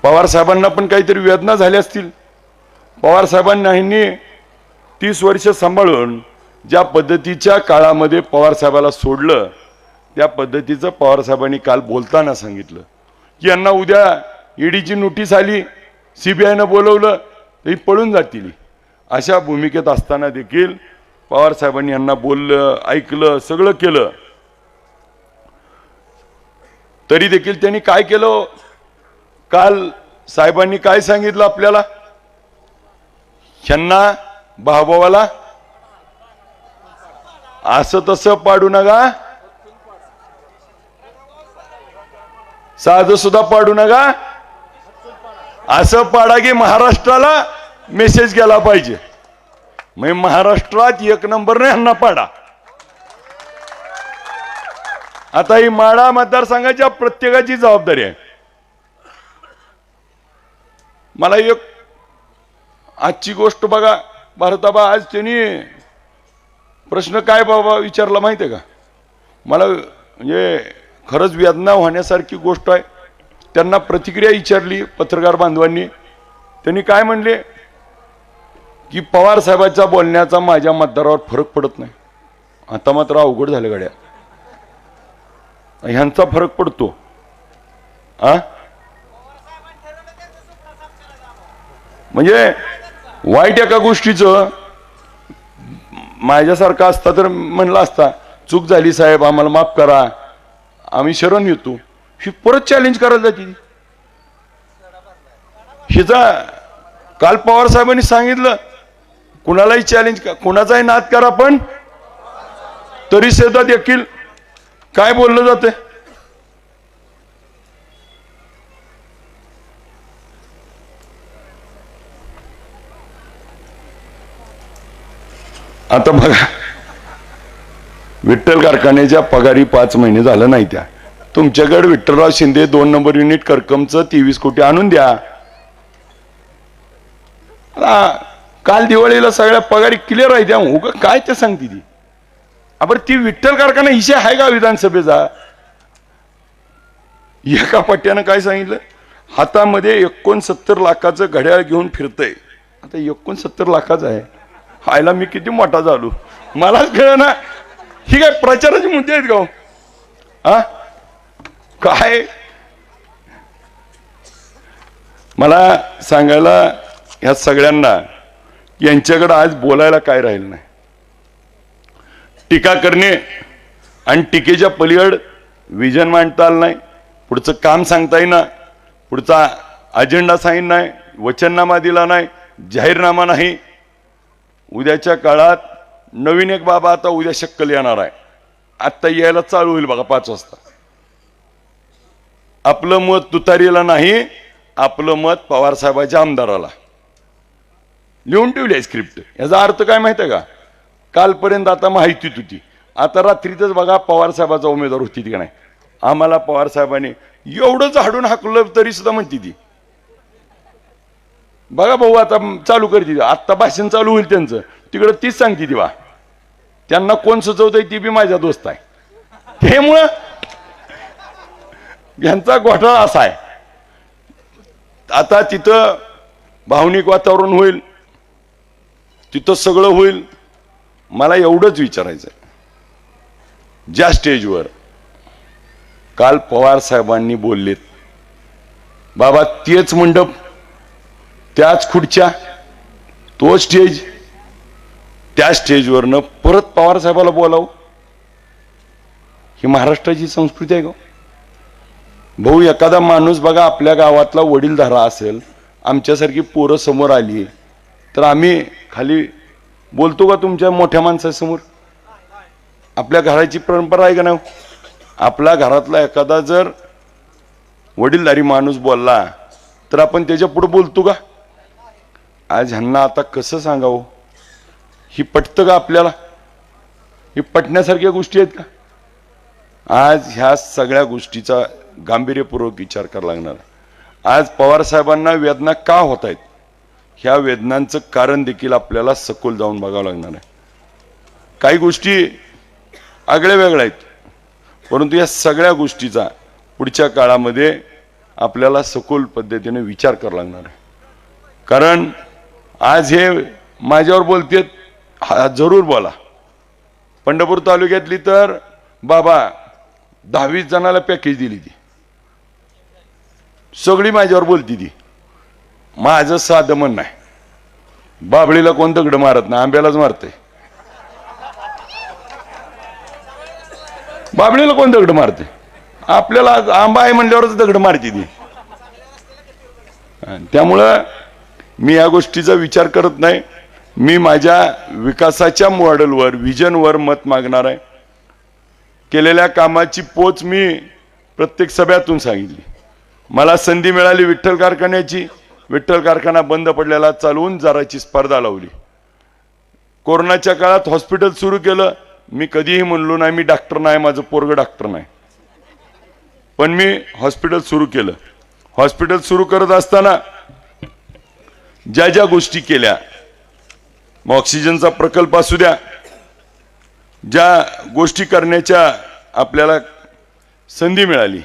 पवार साहेबांना पण काहीतरी वेदना झाल्या असतील। पवार साहेबांनी 30 वर्ष सांभाळून ज्या पद्धतीच्या काळामध्ये पवार साहेबाला सोडलं त्या पद्धतीचं पवार साहेबांनी काल बोलताना सांगितलं की यांना उद्या ईडीची नोटीस आली, सीबीआयनं बोलवलं तरी पळून जातील। अशा भूमिकेत असताना देखील पवार साहेबांनी यांना बोललं, ऐकलं, सगळं केलं। तरी देखील त्यांनी काय केलं? काल साहेबांनी काय सांगितलं आपल्याला? ह्यांना भावाला असं तसं पाडू नका, साधं सुद्धा पाडू नका, असं पाडा की महाराष्ट्राला मेसेज गेला पाहिजे। मग महाराष्ट्रात 1 नंबरने ह्यांना पाडा। आता ही माढा मतदारसंघाच्या प्रत्येकाची जबाबदारी आहे। मला एक आजची गोष्ट बघा, भारताबा आज त्यांनी प्रश्न काय बाबा विचारला माहिती आहे का? मला म्हणजे खरंच वेदना होण्यासारखी गोष्ट आहे। त्यांना प्रतिक्रिया विचारली पत्रकार बांधवांनी, त्यांनी काय म्हणले की पवार साहेबांच्या बोलण्याचा माझ्या मतदारावर फरक पडत नाही। आता मात्र अवघड झालं गड्या, ह्यांचा फरक पडतो। म्हणजे वाईट एका गोष्टीचं माझ्यासारखा असता तर म्हणला असता चूक झाली साहेब, आम्हाला माफ करा, आम्ही शरण येतो। ही परत चॅलेंज करायला जाते। हिचा काल पवार साहेबांनी सांगितलं कुणालाही चॅलेंज, कुणाचाही नाद करा, पण तरी सुद्धा देखील काय बोललं जाते? आता बघा, विठ्ठल कारखान्याच्या पगारी 5 महिने झालं नाही त्या। तुमच्याकडे विठ्ठलराव शिंदे 2 नंबर युनिट करकमचं 23 कोटी आणून द्या। काल दिवाळीला सगळ्या पगारी क्लिअर आहे त्या, उगा काय ते सांगते ती? आपण ती विठ्ठल कारखाना हिशे आहे का विधानसभेचा? एका पट्ट्यानं काय सांगितलं, हातामध्ये 69 लाखाचं घड्याळ घेऊन फिरतय। आता 69 लाखाचं आहे, हायला मी किती मोठा झालो मलाच कळ ना। ही काय प्रचाराचे मुद्दे आहेत का? काय मला सांगायला ह्या सगळ्यांना यांच्याकडे आज बोलायला काय राहिलं नाही। टीका करणे आणि टीकेच्या पलीकड विजन मांडता आलं नाही, पुढचं काम सांगता येईना, पुढचा अजेंडा सांगितला नाही, वचननामा दिला नाही, जाहीरनामा नाही। उद्याच्या काळात नवीन एक बाबा आता उद्या शक्कल येणार आहे, आता यायला चालू होईल बघा 5 वाजता। आपलं मत तुतारीला नाही, आपलं मत पवार साहेबांच्या आमदाराला। लिहून ठेवली स्क्रिप्ट। याचा अर्थ काय माहिती आहे का? कालपर्यंत आता माहितीच होती, आता रात्रीतच बघा पवार साहेबाचा उमेदवार होती ती का नाही, आम्हाला पवार साहेबांनी एवढं झाडून हाकलं तरी सुद्धा म्हणती ती। बघा भाऊ आता चालू करते, आता भाषण चालू होईल त्यांचं, तिकडं तीच सांगते ती बा, त्यांना कोण सुचवतंय ती बी माझ्या दोस्त आहे। त्यामुळं यांचा घोटाळा असा आहे। आता तिथं भावनिक वातावरण होईल, तिथं सगळं होईल। मला एवढंच विचारायचं आहे, ज्या स्टेजवर काल पवार साहेबांनी बोललेत बाबा, तेच मंडप, त्याच खुर्च्या, तो स्टेज, त्या स्टेजवरनं परत पवार साहेबाला बोलावं, ही महाराष्ट्राची संस्कृती आहे का भाऊ? एखादा माणूस बघा आपल्या गावातला वडीलधारा असेल, आमच्यासारखी पोरं समोर आली तर आम्ही खाली बोलतो का तुमच्या मोठ्या माणसासमोर? आपल्या घराची परंपरा आहे का नाही? आपल्या घरातला एखादा जर वडीलधारी माणूस बोलला तर आपण त्याच्या पुढे बोलतो का? आज ह्यांना आता कसं सांगावं? ही पटतं का आपल्याला? ही पटण्यासारख्या गोष्टी आहेत का? आज ह्या सगळ्या गोष्टीचा गांभीर्यपूर्वक विचार करावा लागणार आहे। आज पवार साहेबांना वेदना का होत आहेत, ह्या वेदनांचं कारण देखील आपल्याला सखोल जाऊन बघावं लागणार आहे। काही गोष्टी आगळ्या वेगळ्या आहेत, परंतु या सगळ्या गोष्टीचा पुढच्या काळामध्ये आपल्याला सखोल पद्धतीने विचार करावा लागणार आहे. कारण आज हे माझ्यावर बोलतेत, हा जरूर बोला. पंढरपूर तालुक्यातली तर बाबा 10-20 जणाला पॅकेज दिली ती, सगळी माझ्यावर बोलती ती. माझं साधं मन नाही, बाबळीला कोण दगड मारत नाही, आंब्यालाच मारते. बाबळीला कोण दगड मारते? आपल्याला आंबा आहे म्हणल्यावरच दगड मारते ती. त्यामुळं मी या गोष्टीचा विचार करत नाही. मी माझ्या विकासाच्या मॉडेलवर, व्हिजनवर मत मागणार आहे. केलेल्या कामाची पोच मी प्रत्येक सभेतून सांगितली. मला संधी मिळाली विठ्ठल कारखान्याची, विठ्ठल कारखाना बंद पडलेला चालवून जराची स्पर्धा लावली. कोरोनाच्या काळात हॉस्पिटल सुरू केलं. मी कधीही म्हणलो नाही मी डॉक्टर नाही, माझं पोरग डॉक्टर नाही, पण मी हॉस्पिटल सुरू केलं. हॉस्पिटल सुरू करत असताना ज्या ज्या गोष्टी केल्या, मग ऑक्सिजनचा प्रकल्प असू द्या, ज्या गोष्टी करण्याच्या आपल्याला संधी मिळाली,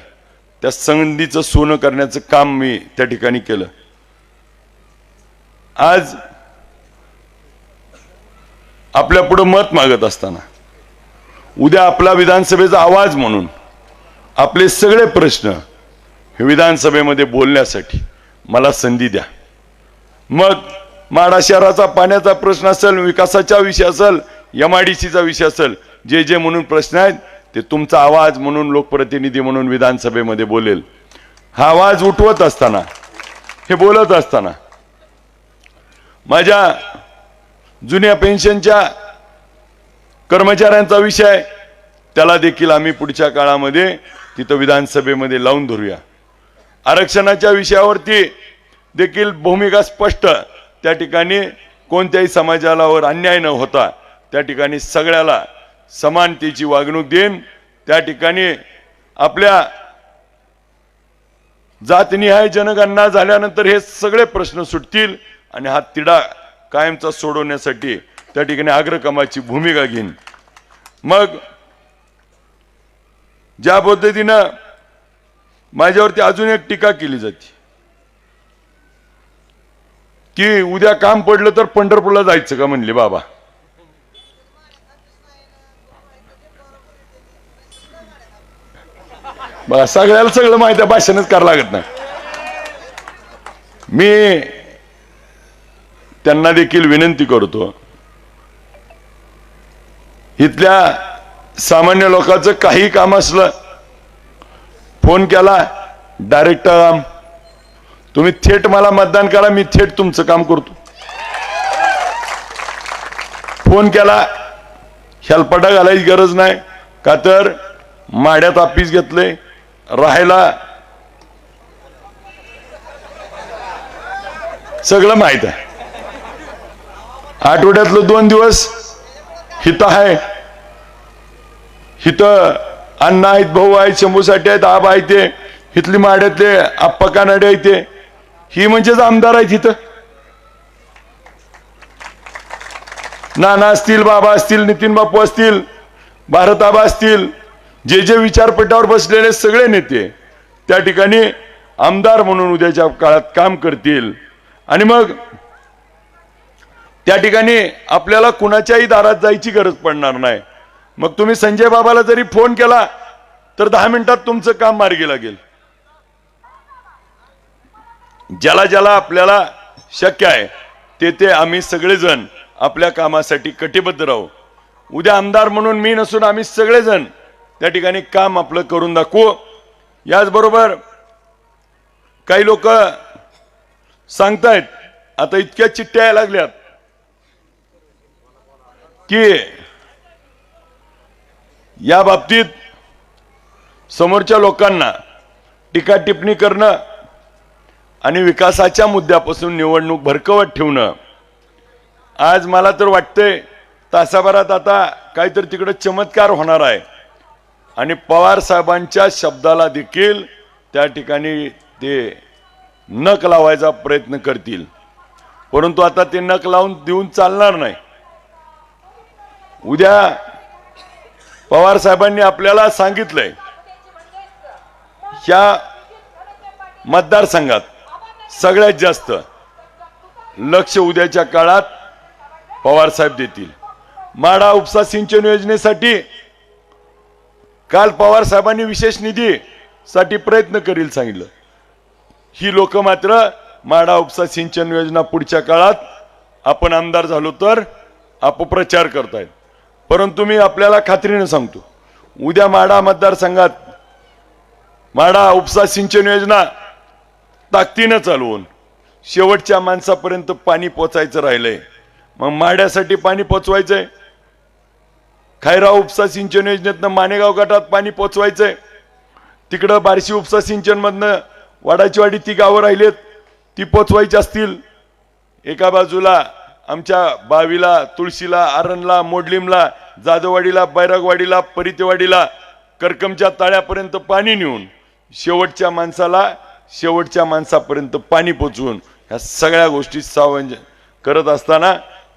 त्या संधीचं सोनं करण्याचं काम मी त्या ठिकाणी केलं. आज आपल्या पुढे मत मागत असताना, उद्या आपला विधानसभेचा आवाज म्हणून आपले सगळे प्रश्न हे विधानसभेमध्ये बोलण्यासाठी मला संधी द्या. मग माढा शहराचा पाण्याचा प्रश्न असेल, विकासाचा विषय असेल, MIDCचा विषय असेल, जे जे म्हणून प्रश्न आहेत ते तुमचा आवाज म्हणून, लोकप्रतिनिधी म्हणून विधानसभेमध्ये बोलेल. हा आवाज उठवत असताना, हे बोलत असताना माझ्या जुन्या पेन्शनच्या कर्मचाऱ्यांचा विषय, त्याला देखील आम्ही पुढच्या काळामध्ये तिथं विधानसभेमध्ये लावून धरूया. आरक्षणाच्या विषयावरती देखील भूमिका स्पष्ट, त्या ठिकाणी कोणत्याही समाजाला वर अन्याय न होता त्या ठिकाणी सगळ्याला समानतेची वागणूक देईन. त्या ठिकाणी आपल्या जातनिहाय जनगणना झाल्यानंतर हे सगळे प्रश्न सुटतील आणि हा तिढा कायमचा सोडवण्यासाठी त्या ठिकाणी अग्रक्रमाची भूमिका घेईन. मग ज्या पद्धतीनं माझ्यावरती अजून एक टीका केली जाते की उद्या काम पडलं तर पंढरपूरला जायचं का म्हणले बाबा. बघा, सगळ्याला सगळं माहिती आहे, भाषणच करावं लागत नाही. मी त्यांना देखील विनंती करतो, इथल्या सामान्य लोकांचं काही काम असलं, फोन केला डायरेक्ट तुम्ही थेट मला मतदान करा, मी थेट तुमचं काम करतो. फोन केला, हेलपाटा घालायची गरज नाही. का तर माड्यात ऑफिस घेतलंय, राहायला सगळं माहित आहे. आठवड्यातलं 2 दिवस हित आहे, हिथं अण्णा आहेत, भाऊ आहेत, शंभूसाठी आहेत, आबा आहेत, ते हिथली माड्यातले आप्पा कानाडे आहेत, ते ही म्हणजेच आमदार आहेत. इथं नाना असतील, बाबा असतील, नितीन बापू असतील, भारत आबा असतील, जे जे विचारपटावर बसलेले सगळे नेते त्या ठिकाणी आमदार म्हणून उद्याच्या काळात काम करतील. आणि मग त्या ठिकाणी आपल्याला कुणाच्याही दारात जायची गरज पडणार नाही. मग तुम्ही संजय बाबाला जरी फोन केला तर 10 मिनिटात तुमचं काम मार्गी लागेल. ज्याला ज्याला आपल्याला शक्य आहे ते ते आम्ही सगळेजण आपल्या कामासाठी कटिबद्ध राहू. उद्या आमदार म्हणून मी नसून आम्ही सगळेजण त्या ठिकाणी काम आपलं करून दाखवू. याचबरोबर काही लोक सांगतायत, आता इतक्या चिठ्ठ्या यायला लागल्यात की या बाबतीत समोरच्या लोकांना टीका टिप्पणी करणं आणि विकासाच्या मुद्द्यापासून निवडणूक भरकवत ठेवणं. आज मला तर वाटतंय तासाभरात आता काहीतरी तिकडे चमत्कार होणार आहे आणि पवार साहेबांच्या शब्दाला देखील त्या ठिकाणी ते नख लावायचा प्रयत्न करतील. परंतु आता ते नख लावून देऊन चालणार नाही. उद्या पवार साहेबांनी आपल्याला सांगितलंय, ह्या मतदारसंघात सगळ्यात जास्त लक्ष उद्याच्या काळात पवार साहेब देतील. माढा उपसा सिंचन योजनेसाठी काल पवार साहेबांनी विशेष निधी साठी प्रयत्न करील सांगितलं. ही लोक मात्र माढा उपसा सिंचन योजना पुढच्या काळात आपण आमदार झालो तर अपप्रचार करतायत. परंतु मी आपल्याला खात्रीने सांगतो, उद्या माढा मतदारसंघात माढा उपसा सिंचन योजना ताकदीनं चालवून शेवटच्या माणसापर्यंत पाणी पोचायचं राहिलंय. मग माढ्यासाठी पाणी पोचवायचंय, खैराव उपसा सिंचन योजनेतनं मानेगाव गटात पाणी पोचवायचंय, तिकडं बार्शी उपसा सिंचन मधनं वाडाची वाडी ती गावं राहिलेत ती पोचवायची असतील. एका बाजूला आमच्या बावीला, तुळशीला, आरणला, मोडलीमला, जाधववाडीला, बैरागवाडीला, परितेवाडीला, करकमच्या ताळ्यापर्यंत पाणी नेऊन शेवटच्या माणसापर्यंत पाणी पोचवून ह्या सगळ्या गोष्टी सावंज करत असताना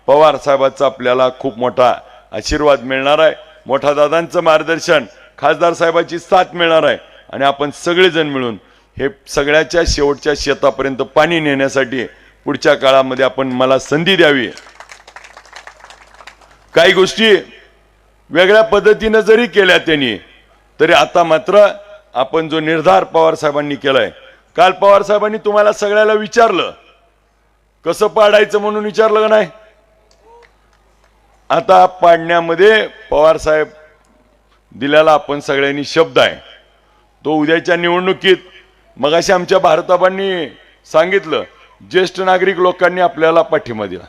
पवार साहेबांचा आपल्याला खूप मोठा आशीर्वाद मिळणार आहे. मोठा दादांचं मार्गदर्शन, खासदार साहेबांची साथ मिळणार आहे आणि आपण सगळेजण मिळून हे सगळ्याच्या शेवटच्या शेतापर्यंत पाणी नेण्यासाठी पुढच्या काळामध्ये आपण मला संधी द्यावी. काही गोष्टी वेगळ्या पद्धतीने जरी केल्या त्यांनी तरी आता मात्र आपण जो निर्धार पवार साहेबांनी केलाय, काल पवार साहेबांनी तुम्हाला सगळ्याला विचारलं कसं पाडायचं म्हणून विचारलं का नाही? आता पाडण्यामध्ये पवार साहेब दिलेला आपण सगळ्यांनी शब्द आहे तो उद्याच्या निवडणुकीत मगाशी आमच्या भारताबांनी सांगितलं, ज्येष्ठ नागरिक लोकांनी आपल्याला पाठिंबा दिला.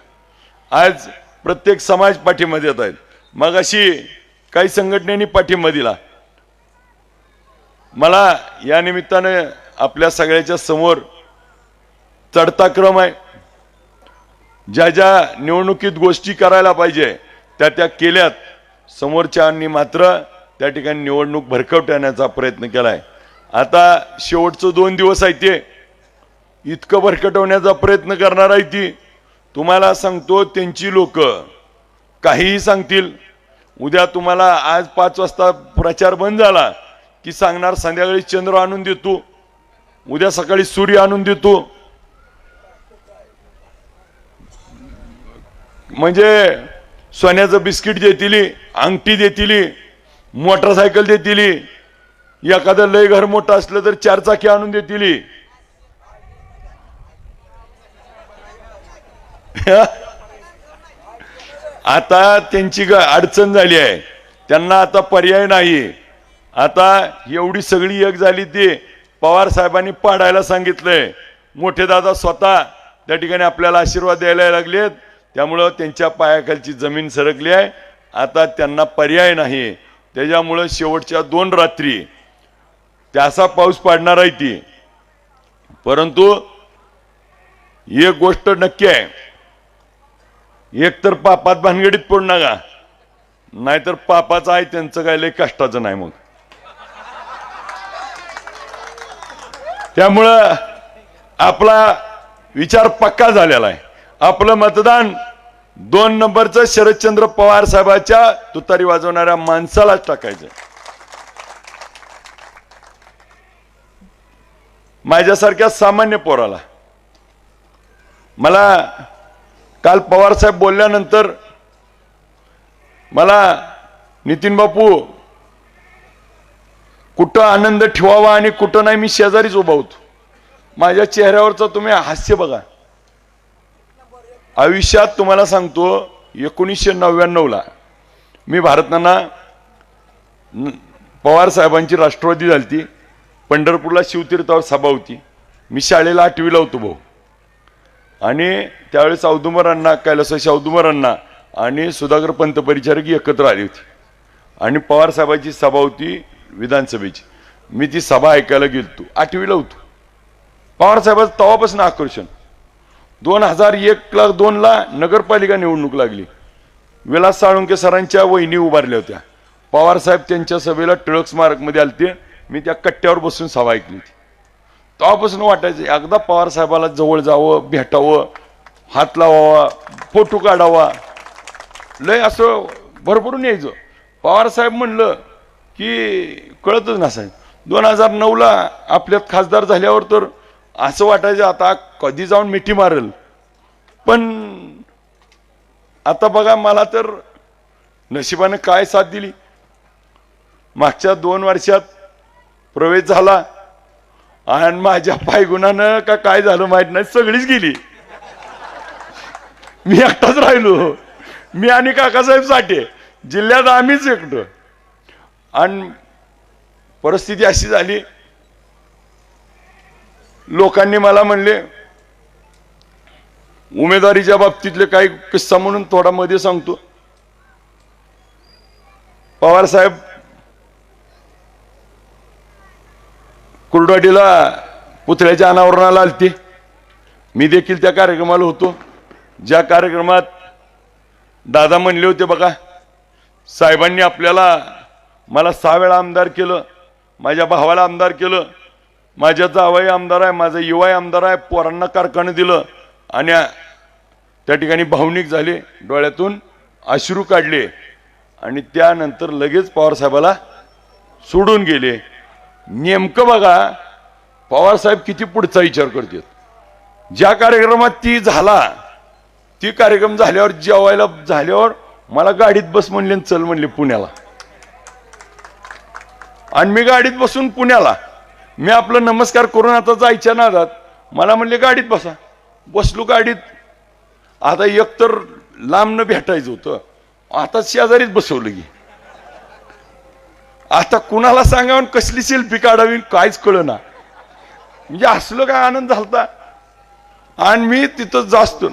आज प्रत्येक समाज पाठिंबा देत आहेत. मगाशी काही संघटनेनी पाठिंबा दिला. मला या निमित्ताने आपल्या सगळ्याच्या समोर चढता क्रम आहे. ज्या ज्या निवडणुकीत गोष्टी करायला पाहिजे त्या केल्यात. समोरच्यांनी मात्र त्या ठिकाणी निवडणूक भरकटवण्याचा प्रयत्न केलाय. आता शेवटचं 2 दिवस आहे ते इतकं भरकटवण्याचा प्रयत्न करणार आहे ती. तुम्हाला सांगतो त्यांची लोक काहीही सांगतील. उद्या तुम्हाला आज 5 वाजता प्रचार बंद झाला की सांगणार संध्याकाळी चंद्र आणून देतो, उद्या सकाळी सूर्य आणून देतो. म्हणजे सोन्याचं बिस्किट देतील, अंगठी देतील, मोटरसायकल देतील, एखादं लय घर मोठं असलं तर 4 चाकी आणून देतील. आता त्यांची अडचण झाली आहे, त्यांना आता पर्याय नाही. आता एवढी सगळी एक झाली ती पवार साहेबांनी पाडायला सांगितलंय. मोठे दादा स्वतः त्या ठिकाणी आपल्याला आशीर्वाद द्यायला लागलेत. त्यामुळं त्यांच्या पायाखालची जमीन सरकली आहे. आता त्यांना पर्याय नाही. त्याच्यामुळं शेवटच्या 2 रात्री त्याचा पाऊस पाडणार आहे ती. परंतु एक गोष्ट नक्की आहे, एक तर पापात भानगडीत पडू नका, नाहीतर पापाचं आहे त्यांचं काय लय कष्टाचं नाही. मग त्यामुळं आपला विचार पक्का झालेला आहे. आपलं मतदान 2 नंबरचं शरदचंद्र पवार साहेबांच्या तुतारी वाजवणाऱ्या माणसालाच टाकायचं. माझ्यासारख्या सामान्य पोराला मला काल पवार साहेब बोलल्यानंतर मला नितीन बापू कुठं आनंद ठेवावा आणि कुठं नाही मी शेजारीच उभा होतो. माझ्या चेहऱ्यावरचं तुम्ही हास्य बघा. आयुष्यात तुम्हाला सांगतो 1999ला मी भारताना पवार साहेबांची राष्ट्रवादी झालती. पंढरपूरला शिवतीर्थावर सभा होती. मी शाळेला 8वीला होतो भाऊ. आणि त्यावेळेस औदुंबरांना कैलासवासी औदुंबरांना आणि सुधाकर पंत परिचारक एकत्र आली होती आणि पवार साहेबांची सभा होती विधानसभेची. मी ती सभा ऐकायला गेलतो. 8वीला होतो. पवार साहेबांचं तेव्हापासून आकर्षण. 2001-2ला नगरपालिका निवडणूक लागली. विलास साळुंके सरांच्या वहिनी उभारल्या होत्या. पवार साहेब त्यांच्या सभेला टिळक स्मारकमध्ये आलते. मी त्या कट्ट्यावर बसून सभा ऐकली होती. तेव्हापासून वाटायचं एकदा पवार साहेबाला जवळ जावं, भेटावं, हात लावावा, फोटो काढावा. लय असं भरभरून यायचं. पवार साहेब म्हणलं की कळतच नसायचं. 2009ला आपल्यात खासदार झाल्यावर तर असं वाटायचं आता कधी जाऊन मिठी मारेल. पण आता बघा मला तर नशिबाने काय साथ दिली. मागच्या 2 वर्षात प्रवेश झाला आणि माझ्या पायगुणानं का काय झालं माहित नाही, सगळीच गेली. मी एकटाच राहिलो. मी आणि काकासाहेब साठे जिल्ह्यात आम्हीच एकटो. आणि परिस्थिती अशी झाली, लोकांनी मला म्हणले, उमेदवारीच्या बाबतीतले काही किस्सा म्हणून थोडा मध्ये सांगतो. पवार साहेब कुर्डवाडीला पुतळ्याच्या अनावरणाला आलते. मी देखील त्या कार्यक्रमाला होतो, ज्या कार्यक्रमात दादा म्हणले होते, बघा साहेबांनी मला 6 वेळा आमदार केलं, माझ्या भावाला आमदार केलं, माझ्या जावई आमदार आहे, माझा युवाई आमदार आहे, पोरांना कारखानं दिलं. आणि त्या ठिकाणी भावनिक झाले, डोळ्यातून अश्रू काढले आणि त्यानंतर लगेच पवार साहेबाला सोडून गेले. नेमकं बघा पवार साहेब किती पुढचा विचार करतात. ज्या कार्यक्रमात ती कार्यक्रम झाल्यावर जेवायला झाल्यावर मला गाडीत बस म्हणले, चल म्हणले पुण्याला. आणि मी गाडीत बसून पुण्याला, मी आपलं नमस्कार करून आता जायच्या नादात मला म्हणले गाडीत बसा. बसलो गाडीत. आता एकतर लांब न भेटायचं होतं, आता शेजारीच बसवलं की. आता कुणाला सांगावं कसली सेल्फी काढावी काहीच कळना. म्हणजे असलं काय आनंद झालता. आणि मी तिथं जास्त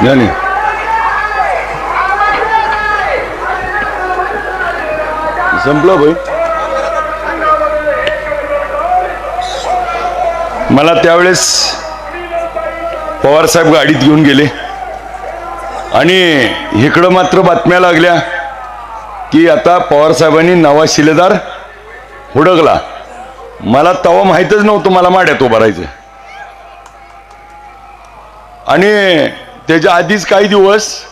नाही संपलं भाई. मला त्यावेळेस पवार साहेब गाडीत घेऊन गेले आणि इकडं मात्र बातम्या लागल्या की आता पवार साहेबांनी नवा शिलेदार हुडकला. मला तवा माहीतच नव्हतं मला माड्यात उभं राहायचं. आणि त्याच्या आधीच काही दिवस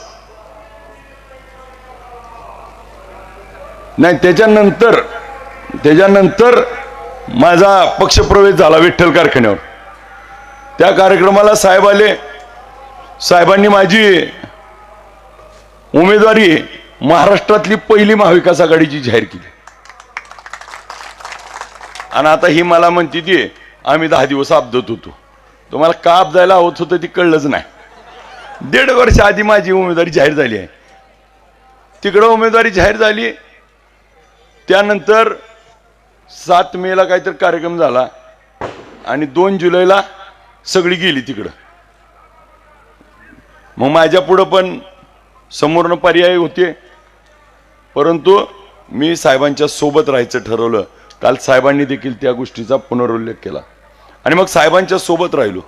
नाही, त्याच्यानंतर माझा पक्षप्रवेश झाला विठ्ठल कारखान्यावर. त्या कार्यक्रमाला साहेब आले. साहेबांनी माझी उमेदवारी महाराष्ट्रातली पहिली महाविकास आघाडीची जाहीर केली. आणि आता ही मला म्हणते ती आम्ही 10 दिवस आपदत होतो. तुम्हाला का आपदायला होत होतं ती कळलंच नाही. 1.5 वर्ष आधी माझी उमेदवारी जाहीर झाली आहे. तिकडं उमेदवारी जाहीर झाली. त्यानंतर 7 मेला काहीतरी कार्यक्रम झाला आणि 2 जुलैला सगळी गेली तिकडं. मग माझ्या पुढं पण समोरनं पर्याय होते, परंतु मी साहेबांच्या सोबत राहायचं ठरवलं. काल साहेबांनी देखील त्या गोष्टीचा पुनरुल्लेख केला आणि मग साहेबांच्या सोबत राहिलो.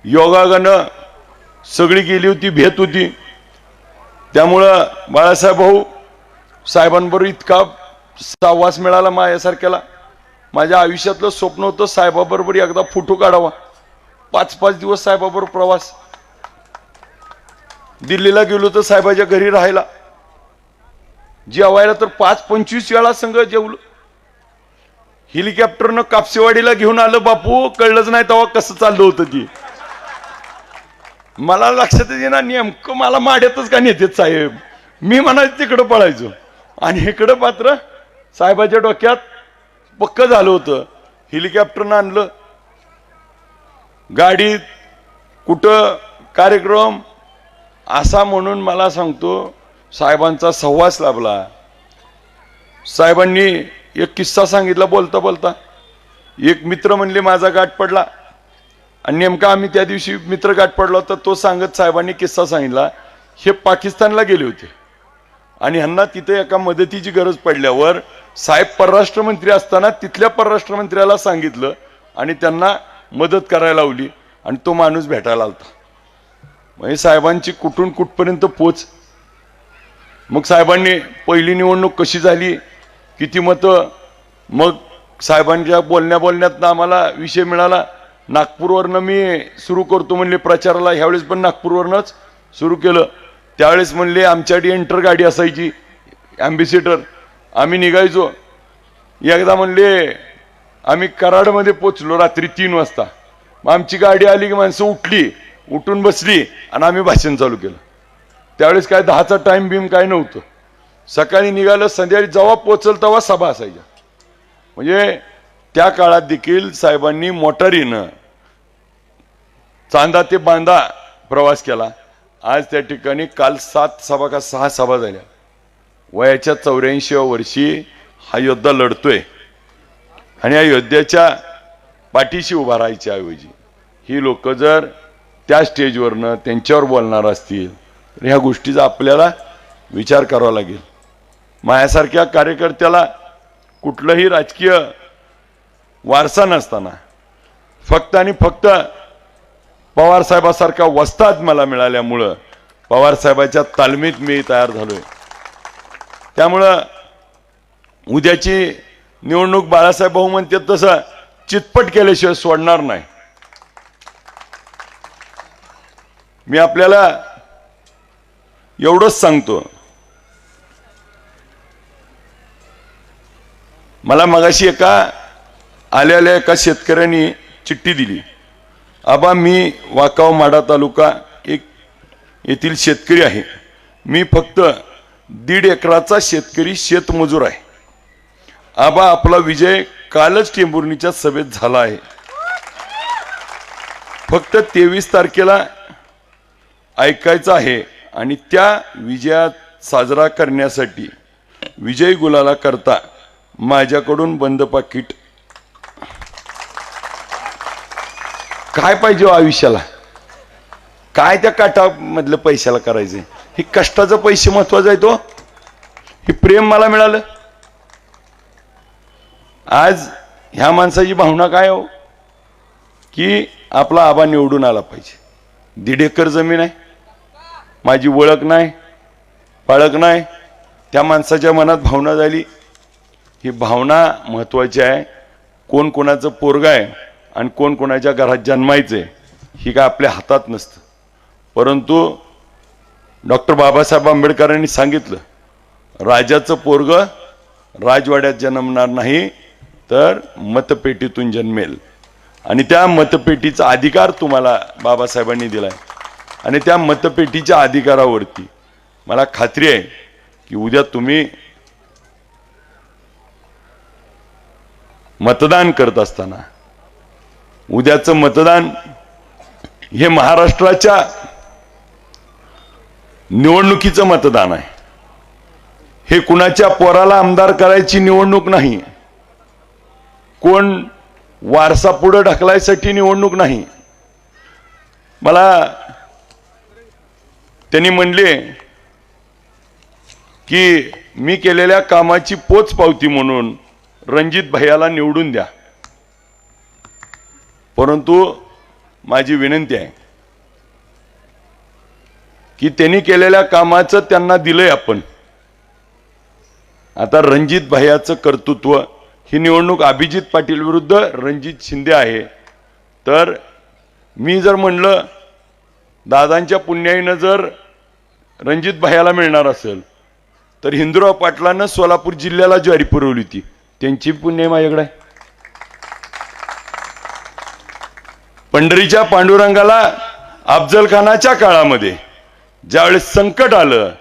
योगागानं सगळी गेली होती, भेट होती. त्यामुळं बाळासाहेब भाऊ साहेबांबरोबर इतका सहवास मिळाला माझ्यासारख्याला. माझ्या आयुष्यातलं स्वप्न होतं साहेबाबरोबर एकदा फोटो काढावा. 5-5 दिवस साहेबाबरोबर प्रवास. दिल्लीला गेलो तर साहेबाच्या घरी राहायला, जेवायला तर 5-25 वेळा संघ जेवलो. हेलिकॉप्टरनं कापसेवाडीला घेऊन आलं बापू, कळलंच नाही तेव्हा कसं चाललं होतं ती. मला लक्षात येणार नेमकं मला माड्यातच का नेतेत साहेब, मी म्हणायचं तिकडं पळायचो आणि इकडं मात्र साहेबाच्या डोक्यात पक्क झालं होतं. हेलिकॉप्टरनं आणलं, गाडीत कुठं कार्यक्रम असा म्हणून मला सांगतो साहेबांचा सहवास लाभला. साहेबांनी एक किस्सा सांगितला बोलता बोलता. एक मित्र म्हणले माझा गाठ पडला आणि नेमका आम्ही त्या दिवशी मित्र गाठ पडला होता. तो सांगत साहेबांनी किस्सा सांगितला. हे पाकिस्तानला गेले होते आणि ह्यांना तिथे एका मदतीची गरज पडल्यावर साहेब परराष्ट्र मंत्री असताना तिथल्या परराष्ट्र मंत्र्याला सांगितलं आणि त्यांना मदत करायला लावली आणि तो माणूस भेटायला आलता. म्हणजे साहेबांची कुठून कुठपर्यंत पोच. मग साहेबांनी पहिली निवडणूक कशी झाली, किती मतं, मग साहेबांच्या बोलण्यात आम्हाला विषय मिळाला. नागपूरवरनं मी सुरू करतो म्हणले प्रचाराला, ह्यावेळेस पण नागपूरवरनंच सुरू केलं. त्यावेळेस म्हणले आमच्याकडे एंटर गाडी असायची ॲम्बेसिडर, आम्ही निघायचो. एकदा म्हणले आम्ही कराडमध्ये पोचलो रात्री 3 वाजता. मग आमची गाडी आली की माणसं उठली, उठून बसली आणि आम्ही भाषण चालू केलं. त्यावेळेस काय 10चा टाइम बीम काय नव्हतं. सकाळी निघालं, संध्याकाळी जेव्हा पोचल तेव्हा सभा असायच्या. म्हणजे त्या काळात देखील साहेबांनी मोटारीनं चांदा ते बांदा प्रवास केला. आज त्या ठिकाणी काल 7 सभा का 6 सभा झाल्या. वयाच्या 84व्या वर्षी हा योद्धा लढतोय आणि या योद्ध्याच्या पाठीशी उभा राहायच्या ऐवजी ही लोक जर त्या स्टेजवरनं त्यांच्यावर बोलणार असतील तर ह्या गोष्टीचा आपल्याला विचार करावा लागेल. माझ्यासारख्या कार्यकर्त्याला कुठलंही राजकीय वारसा नसताना फक्त आणि फक्त पवार साहेबासारखा वस्ताद मला मिळाल्यामुळं पवार साहेबाच्या तालमीत मी तयार झालोय. त्यामुळं उद्याची निवडणूक बाळासाहेब भाऊ म्हणतात तसं चितपट केल्याशिवाय सोडणार नाही. मी आपल्याला एवढंच सांगतो, मला मगाशी आलेल्या एका शेतकऱ्यांनी चिठ्ठी दिली. आबा मी वाकाव माढा तालुका येथील शेतकरी आहे. मी फक्त 1.5 एकराचा शेतकरी शेतमजूर आहे. आबा आपला विजय कालच टेंभुर्णीच्या सभेत झाला आहे. फक्त 23 तारखेला ऐकायचं आहे आणि त्या विजयात साजरा करण्यासाठी विजय गुलाला करता माझ्याकडून बंद पाकिट. काय पाहिजे आयुष्याला, काय त्या काठामधलं पैशाला करायचंय. हे कष्टाचं पैसे महत्वाचं आहे. तो हे प्रेम मला मिळालं. आज ह्या माणसाची भावना काय हो की आपला आबा निवडून आला पाहिजे. 1.5 एकर जमीन आहे, माझी ओळख नाही पाळख नाही. त्या माणसाच्या मनात भावना झाली. ही भावना महत्वाची आहे. कोण कोणाचं पोरग आहे आणि कोण कोणाच्या घरात जन्मायचंय ही काय आपल्या हातात नसतं. परंतु डॉक्टर बाबासाहेब आंबेडकरांनी सांगितलं, राजाचं पोरग राजवाड्यात जन्मणार नाही तर मतपेटीतून जन्मेल. आणि त्या मतपेटीचा अधिकार तुम्हाला बाबासाहेबांनी दिलाय आणि त्या मतपेटीच्या अधिकारावरती मला खात्री आहे की उद्या तुम्ही मतदान करत असताना, उद्याचं मतदान हे महाराष्ट्राच्या निवडणुकीचं मतदान आहे. हे कुणाच्या पोराला आमदार करायची निवडणूक नाही, कोण वारसा पुढे ढकलायसाठी निवडणूक नाही. मला त्यांनी म्हणले की मी केलेल्या कामाची पोच पावती म्हणून रणजित भैयाला निवडून द्या. परंतु माझी विनंती आहे की त्यांनी केलेल्या कामाचं त्यांना दिलंय आपण. आता रणजित भैयाचं कर्तृत्व, ही निवडणूक अभिजित पाटील विरुद्ध रणजित शिंदे आहे. तर मी जर म्हणलं दादांच्या पुण्याईनं जर रणजित भैयाला मिळणार असेल तर हिंदुराव पाटलांना सोलापूर जिल्ह्याला ज्वारी पुरवली होती, त्यांची पुण्य माझ्याकडे. पंढरीच्या पांडुरंगाला अफजल खानाच्या काळामध्ये ज्यावेळेस संकट आलं,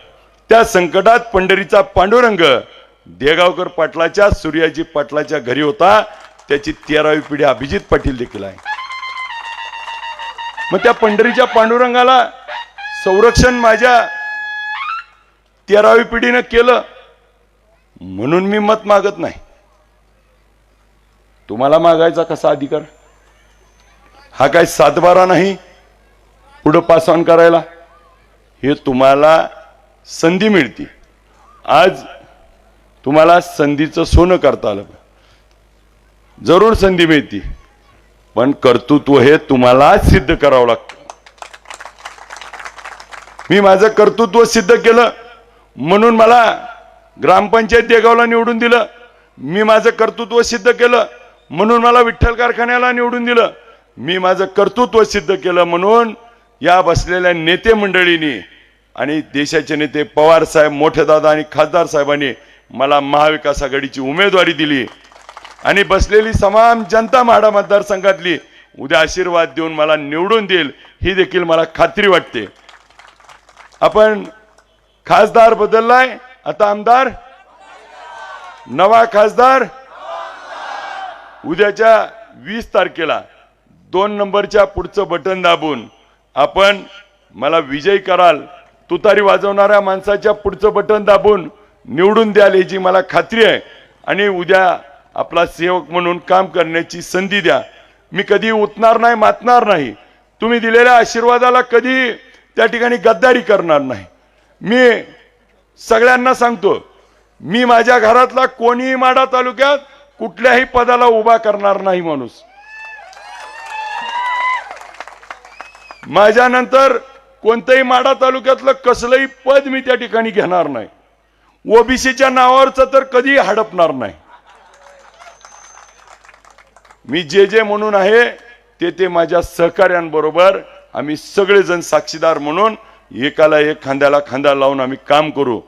त्या संकटात पंढरीचा पांडुरंग देगावकर पाटलाच्या सूर्याजी पाटलाच्या घरी होता. त्याची 13वी पिढी अभिजित पाटील देखील आहे. मग त्या पंढरीच्या पांडुरंगाला संरक्षण माझ्या 13वी पिढीनं केलं म्हणून मी मत मागत नाही. तुम्हाला मागायचा कसा अधिकार? हा काय 7-12 नाही पुढं पास ऑन करायला. हे तुम्हाला संधी मिळते. आज तुम्हाला संधीचं सोनं करता आलं, जरूर संधी मिळते, पण कर्तृत्व हे तुम्हाला सिद्ध करावं लागतं. मी माझं कर्तृत्व सिद्ध केलं म्हणून मला ग्रामपंचायत देगावला निवडून दिलं. मी माझं कर्तृत्व सिद्ध केलं म्हणून मला विठ्ठल कारखान्याला निवडून दिलं. मी माझं कर्तृत्व सिद्ध केलं म्हणून या बसलेल्या नेते मंडळींनी आणि देशाचे नेते पवार साहेब, मोठे दादा आणि खासदार साहेबांनी मला महाविकास आघाडीची उमेदवारी दिली. आणि बसलेली तमाम जनता माढा मतदारसंघातली उद्या आशीर्वाद देऊन मला निवडून देईल ही देखील मला खात्री वाटते. आपण खासदार बदललाय, आता आमदार, नवा खासदार. उद्याच्या 20 तारखेला 2 नंबरच्या पुढचं बटन दाबून आपण मला विजयी कराल. तुतारी वाजवणाऱ्या माणसाच्या पुढचं बटन दाबून निवडून द्याल याची मला खात्री आहे. आणि उद्या आपला सेवक म्हणून काम करण्याची संधी द्या. मी कधी उतणार नाही, मातणार नाही. तुम्ही दिलेल्या आशीर्वादाला कधी त्या ठिकाणी गद्दारी करणार नाही. मी सगळ्यांना सांगतो, मी माझ्या घरातला कोणीही माढा तालुक्यात कुठल्याही पदाला उभा करणार नाही माणूस. माझ्यानंतर कोणत्याही माढा तालुक्यातलं कसलंही पद मी त्या ठिकाणी घेणार नाही. ओबीसीच्या नावावरचं तर कधी हडपणार नाही. मी जे म्हणून आहे ते माझ्या सहकार्यांबरोबर आम्ही सगळेजण साक्षीदार म्हणून एकाला एक खांद्याला खांदा लावून आम्ही काम करू.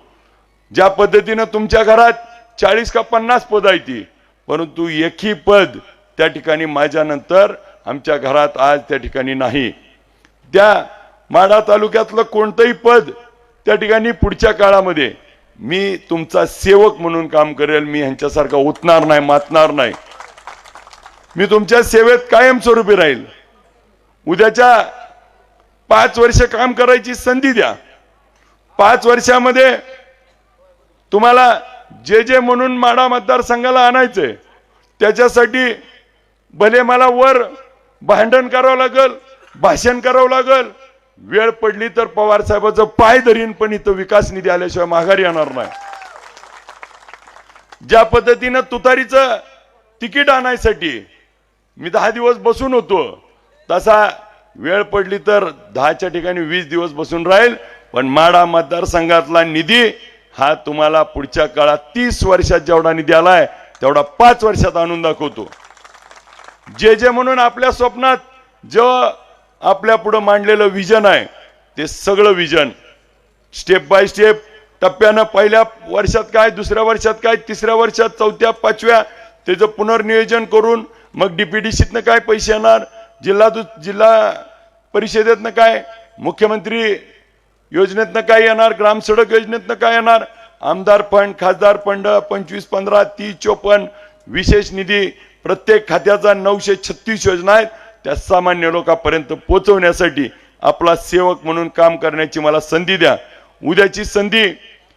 ज्या पद्धतीनं तुमच्या घरात 40 का 50 पद आहे ती, परंतु एकही पद त्या ठिकाणी माझ्यानंतर आमच्या घरात आज त्या ठिकाणी नाही. त्या माढा तालुक्यातलं कोणतंही पद त्या ठिकाणी पुढच्या काळामध्ये मी तुमचा सेवक म्हणून काम करेल. मी ह्यांच्यासारखा उतणार नाही, मातणार नाही. मी तुमच्या सेवेत कायमस्वरूपी राहील. उद्याच्या 5 वर्ष काम करायची संधी द्या. 5 वर्षामध्ये तुम्हाला जे म्हणून माढा मतदारसंघाला आणायचंय त्याच्यासाठी भले मला वर भांडण करावं लागल, भाषण करावं लागल, वेळ पडली तर पवार साहेबांचं पाय धरीन, पण इथं विकास निधी आल्याशिवाय माघारी येणार नाही. ज्या पद्धतीनं तुतारीचं तिकीट आणायसाठी मी 10 दिवस बसून होतो, तसा वेळ पडली तर 10च्या ठिकाणी 20 दिवस बसून राहील. पण माढा मतदारसंघातला निधी हा तुम्हाला पुढच्या काळात 30 वर्षात जेवढा निधी आलाय तेवढा 5 वर्षात आणून दाखवतो. जे म्हणून आपल्या स्वप्नात जो आपल्या पुढे मांडलेलं विजन आहे ते सगळं विजन स्टेप बाय स्टेप टप्प्यानं पहिल्या वर्षात काय, दुसऱ्या वर्षात काय, तिसऱ्या वर्षात, चौथ्या, 5व्या त्याचं पुनर्नियोजन करून मग डीपीडीसीतनं काय पैसे येणार, जिल्हा परिषदेतनं काय, मुख्यमंत्री योजनेतनं काय येणार, ग्रामसडक योजनेतनं काय येणार, आमदार फंड, खासदार फंड, 25, 15, 30, 54 विशेष निधी, प्रत्येक खात्याचा 936 योजना आहेत. त्या सामान्य लोकांपर्यंत पोहोचवण्यासाठी आपला सेवक म्हणून काम करण्याची मला संधी द्या. उद्याची संधी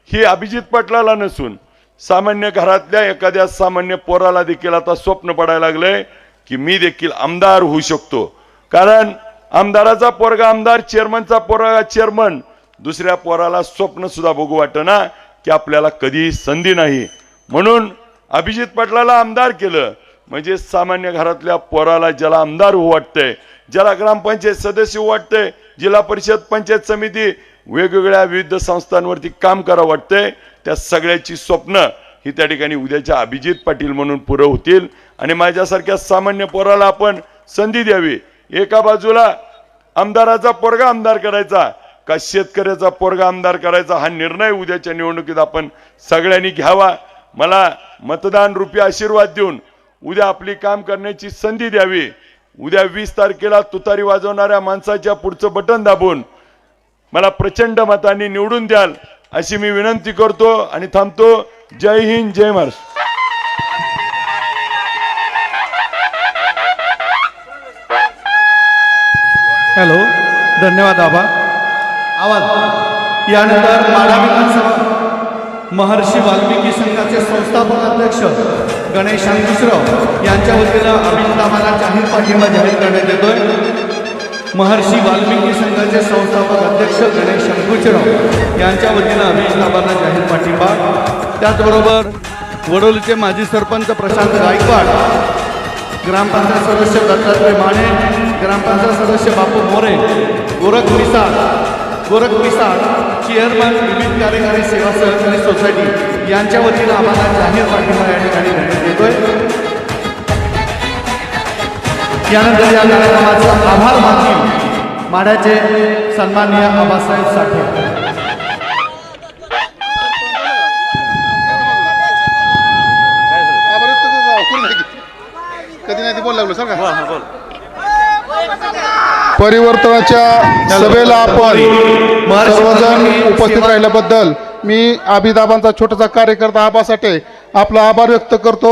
ही अभिजित पाटलाला नसून सामान्य घरातल्या एखाद्या सामान्य पोराला देखील आता स्वप्न पडायला लागलंय की मी देखील आमदार होऊ शकतो. कारण आमदाराचा पोरगा आमदार, चेअरमनचा पोरगा चेअरमन, दुसऱ्या पोराला स्वप्न सुद्धा बघू वाटना की आपल्याला कधी संधी नाही. म्हणून अभिजित पाटलाला आमदार केलं म्हणजे सामान्य घरातल्या पोराला ज्याला आमदार होऊ वाटतंय, ज्याला ग्रामपंचायत सदस्य होऊ वाटतंय, जिल्हा परिषद, पंचायत समिती, वेगवेगळ्या विविध संस्थांवरती काम करावं वाटतंय, त्या सगळ्याची स्वप्न ही त्या ठिकाणी उद्याच्या अभिजित पाटील म्हणून पुरं होतील. आणि माझ्यासारख्या सामान्य पोराला आपण संधी द्यावी. एका बाजूला आमदाराचा पोरगा आमदार करायचा का शेतकऱ्याचा पोरगा आमदार करायचा हा निर्णय उद्याच्या निवडणुकीत आपण सगळ्यांनी घ्यावा. मला मतदान रूपी आशीर्वाद देऊन उद्या आपली काम करण्याची संधी द्यावी. उद्या 20 तारखेला तुतारी वाजवणाऱ्या माणसाच्या पुढचं बटन दाबून मला प्रचंड मतांनी निवडून द्याल अशी मी विनंती करतो आणि थांबतो. जय हिंद, जय महाराष्ट्र. हॅलो, धन्यवाद आबा. आवाज. यानंतर माढा विधानसभा महर्षी वाल्मिकी संघाचे संस्थापक अध्यक्ष गणेश अंकुशराव यांच्या वतीनं अभिनंदनाला जाहीर पाठिंबा जाहीर करण्यात येतोय. महर्षी वाल्मिकी संघाचे संस्थापक अध्यक्ष गणेश अंकुशराव यांच्या वतीनं अभिनंदनाला जाहीर पाठिंबा. त्याचबरोबर वडोलीचे माजी सरपंच प्रशांत गायकवाड, ग्रामपंचायत सदस्य दत्तात्रय माने, ग्रामपंचायत सदस्य बापू मोरे, गोरख मिसाळ चेअरमन विविध कार्यकारी सेवा सहकारी सोसायटी यांच्या वतीनं आम्हाला जाहीर पाठिंबा या ठिकाणी देण्यात येतोय. यानंतर या कार्यक्रमाचा आभार मानतील माढ्याचे सन्माननीय आबासाहेब साठे. कधी नाही बोल लागलो सर का परिवर्तनाच्या सभेला आपण सर्वजण उपस्थित राहिल्याबद्दल मी अभिदाबांचा छोटासा कार्यकर्ता आबासाठी आपला आभार व्यक्त करतो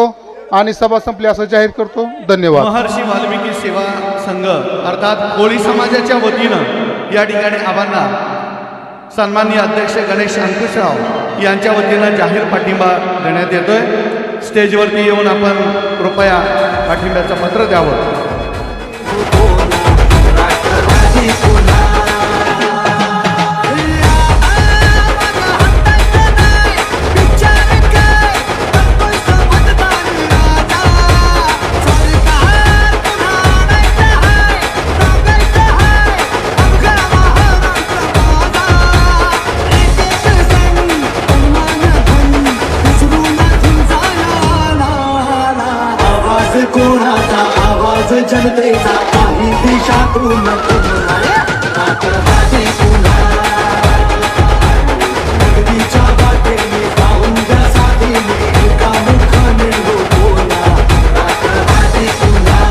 आणि सभा संपली असं जाहीर करतो. धन्यवाद. महर्षी वाल्मिकी सेवा संघ अर्थात कोळी समाजाच्या वतीनं या ठिकाणी आबांना सन्माननीय अध्यक्ष गणेश अंकुशराव यांच्या वतीनं जाहीर पाठिंबा देण्यात येतोय. स्टेजवरती येऊन आपण कृपया पाठिंब्याचं पत्र द्यावं. कोणाचा आवाज जनतेचा काही दिशातून नगदीच्या वाटेने जाऊन ज्यासाठी एका मुखाने बोला राष्ट्रवादी पुन्हा.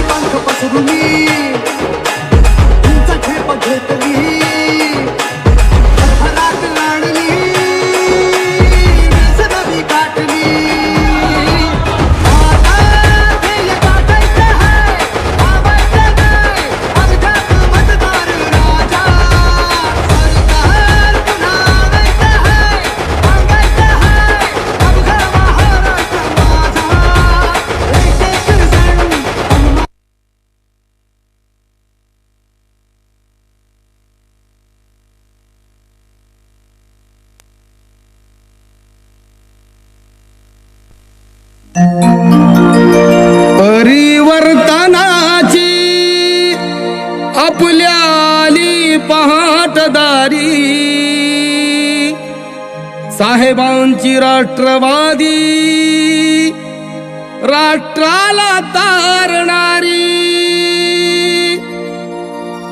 पंख पसरुनी तुमचा झेप घेतली फराक लाडली सदवी काटली ध्येय गाठायचं है आवायचं नाही अवघात मतदार राजा सरकार पुन्हावायचं है सांगायचं है अवघा महाराष्ट्र माझा एक एक जण. परिवर्तनाची आपल्याली पहाटदारी साहेबांची राष्ट्रवादी राष्ट्राला तारणारी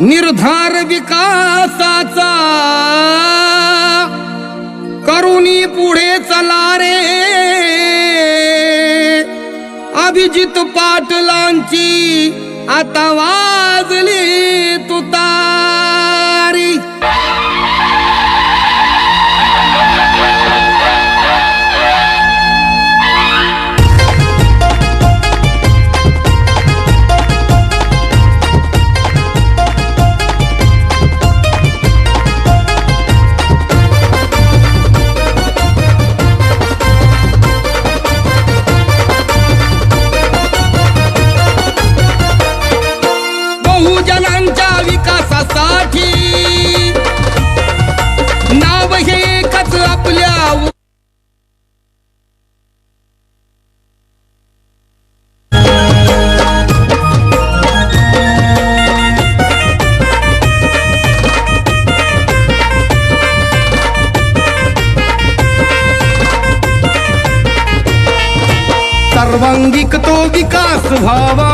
निर्धार विकासाचा करुणी पुढे चला रे अभिजित पाटलांची आता वाजली तुतारी. बहुजनांच्या विकास तो विकास व्हावा,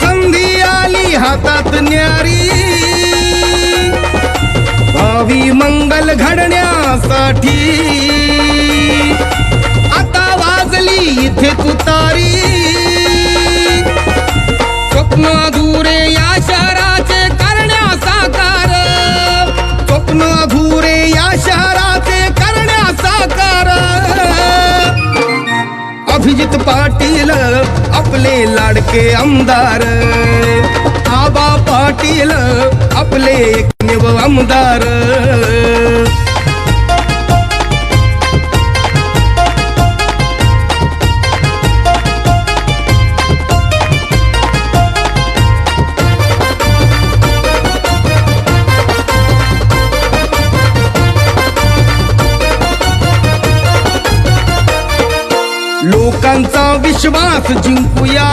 संधी आली हातात न्यारी, भावी मंगल घडण्यासाठी आता वाजली इथे तुतारी. स्वप्न अधुरे या शहराचे करण्या साकार, स्वप्न अधुरे या शहराचे करण्या साकार. अभिजित पाटील आपले लाडके आमदार, आबा पाटील आपले एकमेव आमदार. लोकांचा विश्वास जिंकूया,